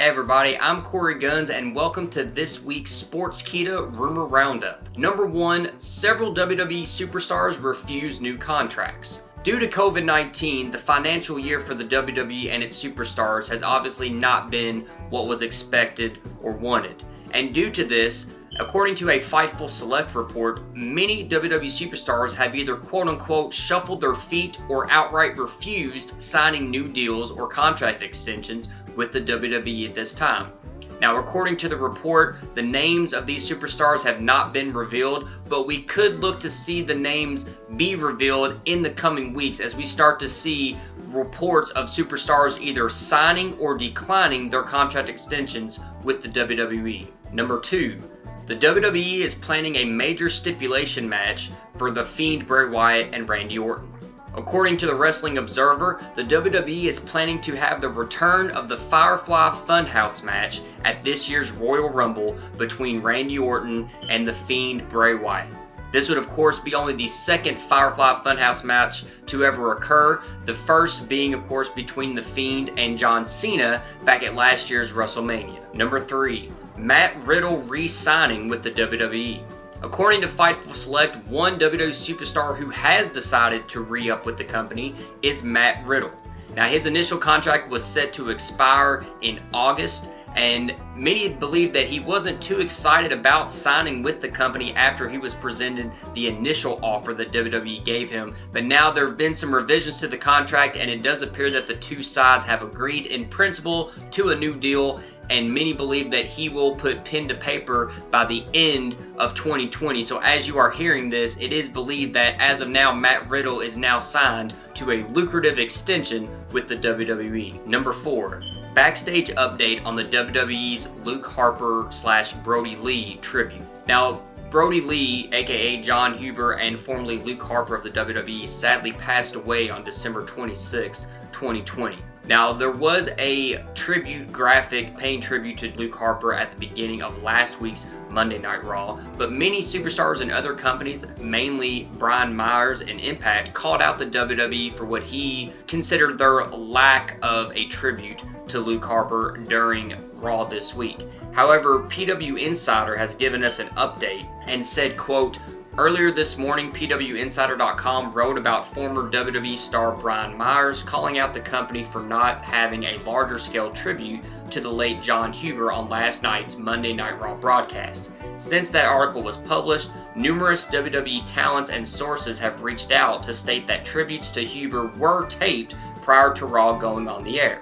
Hey everybody, I'm Corey Guns and welcome to this week's Sportskeeda Rumor Roundup. Number 1, several WWE superstars refuse new contracts. Due to COVID-19, the financial year for the WWE and its superstars has obviously not been what was expected or wanted. And due to this, according to a Fightful Select report, many WWE superstars have either quote-unquote shuffled their feet or outright refused signing new deals or contract extensions with the WWE at this time. Now, according to the report, the names of these superstars have not been revealed, but we could look to see the names be revealed in the coming weeks as we start to see reports of superstars either signing or declining their contract extensions with the WWE. Number 2. The WWE is planning a major stipulation match for the Fiend, Bray Wyatt, and Randy Orton. According to the Wrestling Observer, the WWE is planning to have the return of the Firefly Funhouse match at this year's Royal Rumble between Randy Orton and the Fiend, Bray Wyatt. This would of course be only the second Firefly Funhouse match to ever occur, the first being of course between the Fiend and John Cena back at last year's WrestleMania. Number 3. Matt Riddle re-signing with the WWE. According to Fightful Select, one WWE superstar who has decided to re-up with the company is Matt Riddle. Now, his initial contract was set to expire in August, and many believe that he wasn't too excited about signing with the company after he was presented the initial offer that WWE gave him. But now there have been some revisions to the contract, and it does appear that the two sides have agreed in principle to a new deal, and many believe that he will put pen to paper by the end of 2020. So as you are hearing this, it is believed that as of now, Matt Riddle is now signed to a lucrative extension with the WWE. Number 4. Backstage update on the WWE's Luke Harper / Brodie Lee tribute. Now, Brodie Lee, aka Jon Huber, and formerly Luke Harper of the WWE, sadly passed away on December 26, 2020. Now, there was a tribute graphic paying tribute to Luke Harper at the beginning of last week's Monday Night Raw, but many superstars and other companies, mainly Brian Myers and Impact, called out the WWE for what he considered their lack of a tribute to Luke Harper during Raw this week. However, PW Insider has given us an update and said, quote, "Earlier this morning, PWInsider.com wrote about former WWE star Brian Myers calling out the company for not having a larger scale tribute to the late Jon Huber on last night's Monday Night Raw broadcast. Since that article was published, numerous WWE talents and sources have reached out to state that tributes to Huber were taped prior to Raw going on the air.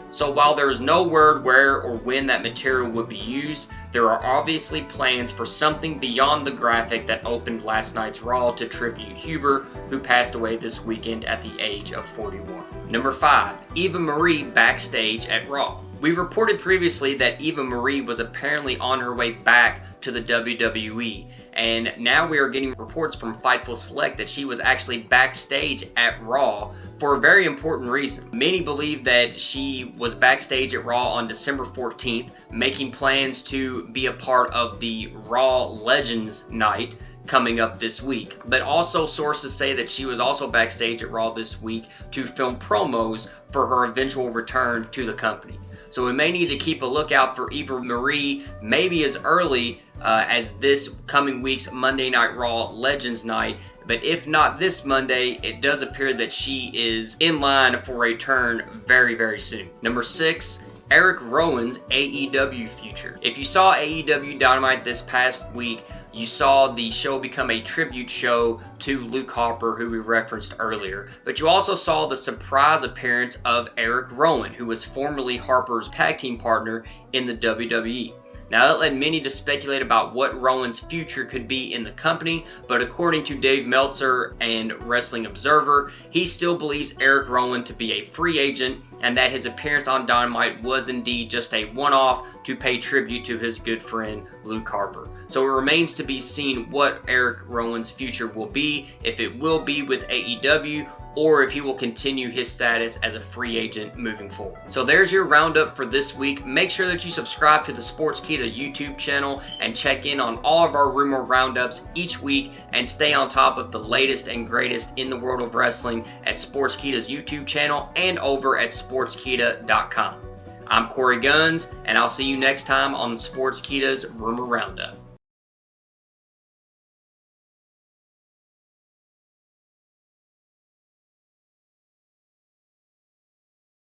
So while there is no word where or when that material would be used, there are obviously plans for something beyond the graphic that opened last night's Raw to tribute Huber, who passed away this weekend at the age of 41. Number 5. Eva Marie backstage at Raw. We reported previously that Eva Marie was apparently on her way back to the WWE, and now we are getting reports from Fightful Select that she was actually backstage at Raw for a very important reason. Many believe that she was backstage at Raw on December 14th, making plans to be a part of the Raw Legends night coming up this week. But also sources say that she was also backstage at Raw this week to film promos for her eventual return to the company. So we may need to keep a lookout for Eva Marie maybe as early as this coming week's Monday Night Raw Legends Night. But if not this Monday, it does appear that she is in line for a return very, very soon. Number 6. Erick Rowan's AEW future. If you saw AEW Dynamite this past week, you saw the show become a tribute show to Luke Harper, who we referenced earlier. But you also saw the surprise appearance of Erick Rowan, who was formerly Harper's tag team partner in the WWE. Now, that led many to speculate about what Rowan's future could be in the company, but according to Dave Meltzer and Wrestling Observer, he still believes Erick Rowan to be a free agent and that his appearance on Dynamite was indeed just a one-off to pay tribute to his good friend Luke Harper. So it remains to be seen what Erick Rowan's future will be, if it will be with AEW or if he will continue his status as a free agent moving forward. So there's your roundup for this week. Make sure that you subscribe to the Sportskeeda YouTube channel and check in on all of our rumor roundups each week and stay on top of the latest and greatest in the world of wrestling at Sportskeeda's YouTube channel and over at Sportskeeda.com. I'm Corey Guns, and I'll see you next time on Sportskeeda's Rumor Roundup.